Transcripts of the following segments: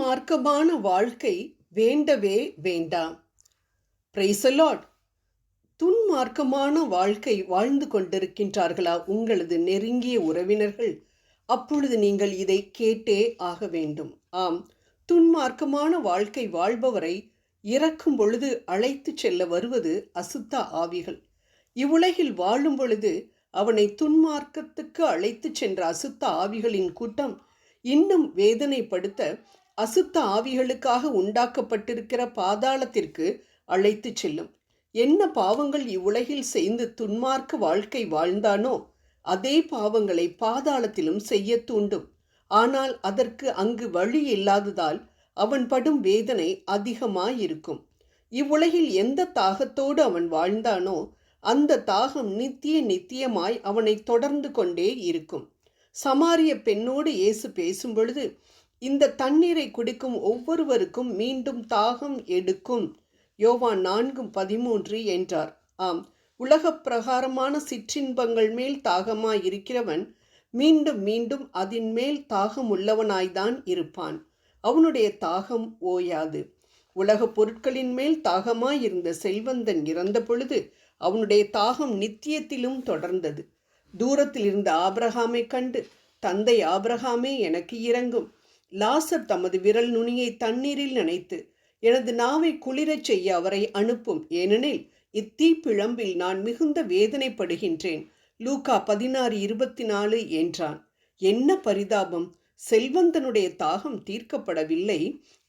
துன்மார்க்கமான வாழ்க்கை வேண்டவே வேண்டாம். Praise the Lord. துன்மார்க்கமான வாழ்க்கை வாழ்ந்து கொண்டிருக்கின்றார்களா உங்களது நெருங்கிய உறவினர்கள்? அப்பொழுது நீங்கள் இதை கேட்டே ஆக வேண்டும். ஆம், துன்மார்க்கமான வாழ்க்கை வாழ்பவரை இறக்கும் பொழுது அழைத்து செல்ல வருவது அசுத்த ஆவிகள். இவ்வுலகில் வாழும் பொழுது அவனை துன்மார்க்கத்துக்கு அழைத்து சென்ற அசுத்த ஆவிகளின் கூட்டம் இன்னும் வேதனைப்படுத்த அசுத்த ஆவிகளுக்காக உண்டாக்கப்பட்டிருக்கிற பாதாளத்திற்கு அழைத்து செல்லும். என்ன பாவங்கள் இவ்வுலகில் செய்து துன்மார்க்க வாழ்க்கை வாழ்ந்தானோ அதே பாவங்களை பாதாளத்திலும் செய்ய தூண்டும். ஆனால் அதற்கு அங்கு வழி இல்லாததால் அவன் படும் வேதனை அதிகமாயிருக்கும். இவ்வுலகில் எந்த தாகத்தோடு அவன் வாழ்ந்தானோ அந்த தாகம் நித்தியமாய் அவனை தொடர்ந்து கொண்டே இருக்கும். சமாரிய பெண்ணோடு இயேசு பேசும் பொழுது, இந்த தண்ணீரை குடிக்கும் ஒவ்வொருவருக்கும் மீண்டும் தாகம் எடுக்கும், யோவான் 4:13 என்றார். ஆம், உலக பிரகாரமான சிற்றின்பங்கள் மேல் தாகமாய் இருக்கிறவன் மீண்டும் மீண்டும் அதன் மேல் தாகம் உள்ளவனாய்தான் இருப்பான். அவனுடைய தாகம் ஓயாது. உலக பொருட்களின் மேல் தாகமாய் இருந்த செல்வந்தன் இறந்த பொழுது அவனுடைய தாகம் நித்தியத்திலும் தொடர்ந்தது. தூரத்தில் இருந்த ஆபிரகாமை கண்டு, தந்தை ஆபிரகாமே எனக்கு இரங்கும், லாசர் தமது விரல் நுனியை தண்ணீரில் நனைத்து எனது நாவை குளிரச் செய்ய அவரை அனுப்பும், ஏனெனில் இத்தீப்பிழம்பில் நான் மிகுந்த வேதனைப்படுகின்றேன், லூக்கா 16:24 என்றான். என்ன பரிதாபம்! செல்வந்தனுடைய தாகம் தீர்க்கப்படவில்லை.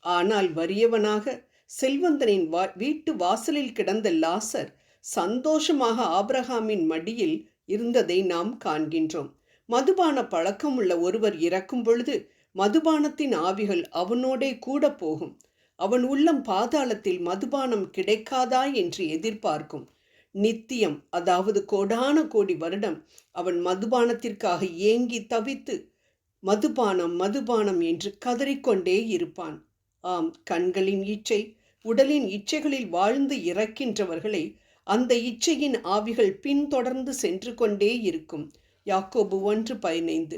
ஆனால் வறியவனாக செல்வந்தனின் வீட்டு வாசலில் கிடந்த லாசர் சந்தோஷமாக ஆபிரகாமின் மடியில் இருந்ததை நாம் காண்கின்றோம். மதுபான பழக்கம் உள்ள ஒருவர் இறக்கும் பொழுது மதுபானத்தின் ஆவிகள் அவனோடே கூட போகும். அவன் உள்ளம் பாதாளத்தில் மதுபானம் கிடைக்காதா என்று எதிர்பார்க்கும். நித்தியம், அதாவது கோடான கோடி வருடம் அவன் மதுபானத்திற்காக ஏங்கி தவித்து மதுபானம் என்று கதறிக்கொண்டே இருப்பான். ஆம், கண்களின் இச்சை, உடலின் இச்சைகளில் வாழ்ந்து இறக்கின்றவர்களை அந்த இச்சையின் ஆவிகள் பின்தொடர்ந்து சென்று கொண்டே இருக்கும். யாக்கோபு 1:15.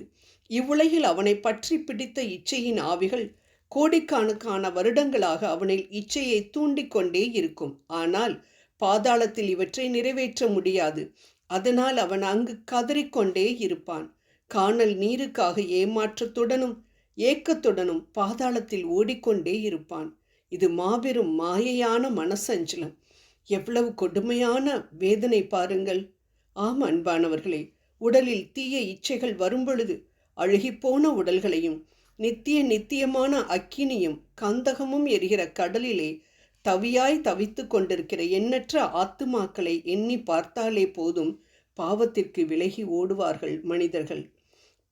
இவ்வுலகில் அவனை பற்றி பிடித்த இச்சையின் ஆவிகள் கோடிக்கணக்கான வருடங்களாக அவனில் இச்சையை தூண்டிக்கொண்டே இருக்கும். ஆனால் பாதாளத்தில் இவற்றை நிறைவேற்ற முடியாது. அதனால் அவன் அங்கு கதறிக்கொண்டே இருப்பான். கானல் நீருக்காக ஏமாற்றத்துடனும் ஏக்கத்துடனும் பாதாளத்தில் ஓடிக்கொண்டே இருப்பான். இது மாபெரும் மாயையான மனசஞ்சலம். எவ்வளவு கொடுமையான வேதனை பாருங்கள். ஆம் அன்பானவர்களே, உடலில் தீய இச்சைகள் வரும்பொழுது அழுகிப்போன உடல்களையும் நித்தியமான அக்கினியும் கந்தகமும் எரிகிற கடலிலே தவியாய் தவித்து கொண்டிருக்கிற எண்ணற்ற ஆத்துமாக்களை எண்ணி பார்த்தாலே போதும், பாவத்திற்கு விலகி ஓடுவார்கள் மனிதர்கள்.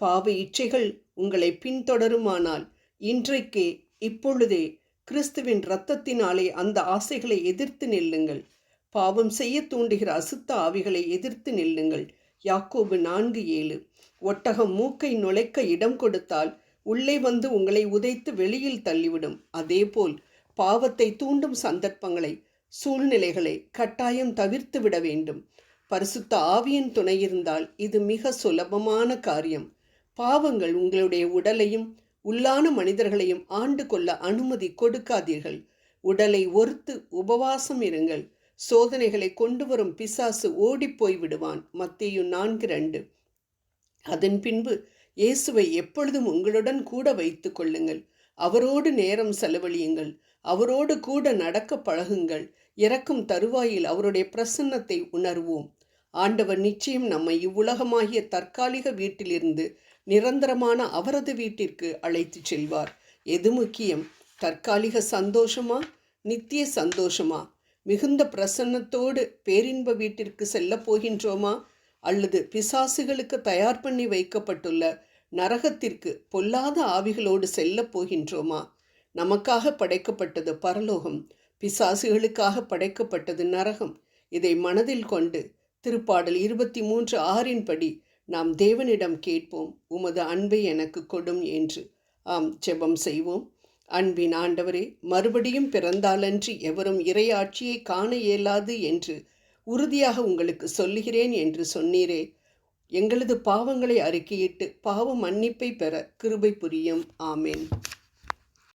பாவ இச்சைகள் உங்களை பின்தொடருமானால் இன்றைக்கே இப்பொழுதே கிறிஸ்துவின் இரத்தத்தினாலே அந்த ஆசைகளை எதிர்த்து நில்லுங்கள். பாவம் செய்ய தூண்டுகிற அசுத்த ஆவிகளை எதிர்த்து நில்லுங்கள். யாக்கோபு 4:7. ஒட்டகம் மூக்கை நுழைக்க இடம் கொடுத்தால் உள்ளே வந்து உங்களை உதைத்து வெளியில் தள்ளிவிடும். அதேபோல் பாவத்தை தூண்டும் சந்தர்ப்பங்களை, சூழ்நிலைகளை கட்டாயம் தவிர்த்து விட வேண்டும். பரிசுத்த ஆவியின் துணை இருந்தால் இது மிக சுலபமான காரியம். பாவங்கள் உங்களுடைய உடலையும் உள்ளான மனிதர்களையும் ஆண்டு கொள்ள அனுமதி கொடுக்காதீர்கள். உடலை ஒருத்து உபவாசம் இருங்கள். சோதனைகளை கொண்டு வரும் பிசாசு ஓடிப்போய் விடுவான். மத்தேயு 4:2. அதன் பின்பு இயேசுவை எப்பொழுதும் உங்களுடன் கூட வைத்து கொள்ளுங்கள். அவரோடு நேரம் செலவழியுங்கள். அவரோடு கூட நடக்க பழகுங்கள். இறக்கும் தருவாயில் அவருடைய பிரசன்னத்தை உணர்வோம். ஆண்டவர் நிச்சயம் நம்மை இவ்வுலகமாகிய தற்காலிக வீட்டிலிருந்து நிரந்தரமான அவரது வீட்டிற்கு அழைத்து செல்வார். எது முக்கியம்? தற்காலிக சந்தோஷமா, நித்திய சந்தோஷமா? மிகுந்த பிரசன்னத்தோடு பேரின்ப வீட்டிற்கு செல்ல போகின்றோமா, அல்லது பிசாசுகளுக்கு தயார் பண்ணி வைக்கப்பட்டுள்ள நரகத்திற்கு பொல்லாத ஆவிகளோடு செல்ல போகின்றோமா? நமக்காக படைக்கப்பட்டது பரலோகம், பிசாசுகளுக்காக படைக்கப்பட்டது நரகம். இதை மனதில் கொண்டு திருப்பாடல் 23:6 படி நாம் தேவனிடம் கேட்போம், உமது அன்பை எனக்கு கொடும் என்று. ஆம், ஜெபம் செய்வோம். அன்பின் ஆண்டவரே, மறுபடியும் பிறந்தாலன்றி எவரும் இறையாட்சியை காண இயலாது என்று உறுதியாக உங்களுக்கு சொல்லுகிறேன் என்று சொன்னீரே. எங்களது பாவங்களை அறிக்கையிட்டு பாவ மன்னிப்பை பெற கிருபை புரியும். ஆமேன்.